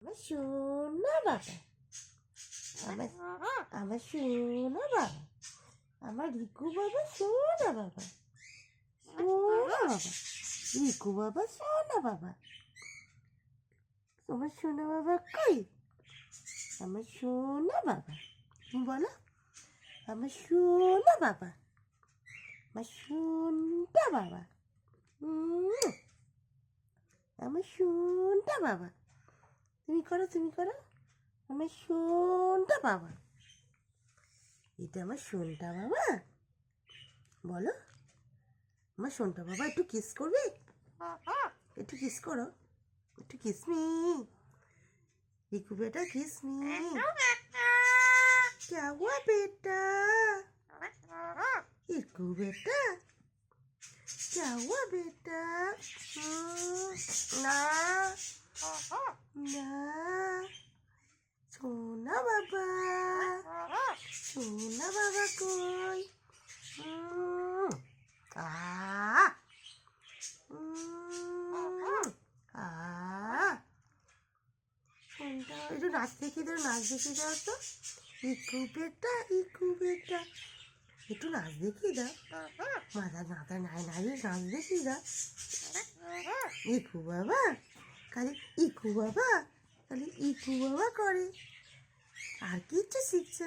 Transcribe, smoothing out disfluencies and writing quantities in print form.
আমার সোনা বাবা, আমার আমার সোনা বাবা, আমার রিকু বাবা সোনা বাবা, সোনা বাবা, রিকু বাবা সোনা বাবা। তোমার সোনা বাবা কই? আমার সোনা বাবা, তুমি বলো আমার সোনা বাবা, আমার সোনটা বাবা, আমার সোনটা বাবা। তুমি করো, তুমি করো, আমার সোনটা বাবা। এটা আমার সোনটা বাবা, বলো আমার সোনটা বাবা। একটু কিস করবে? একটু কিস করো, একটু কিসমি। রিকু बेटा किसमी। क्या हुआ बेटा? रिकू बेटा क्या हुआ बेटा? ना ना, सोना बाबा, सोना बाबा कोई? आ একটু নাচ দেখিয়ে দাও, নাচ দেখিয়ে দাও তো। ইকু বেটা, ইকু বেটা, একটু নাচ দেখিয়ে দাও। মাথা মাথা নাই নাই নাচ দেখিয়ে দাও। ইকু বাবা খালি ইকু বাবা, খালি ইকু বাবা করে, আর কিচ্ছু শিখছে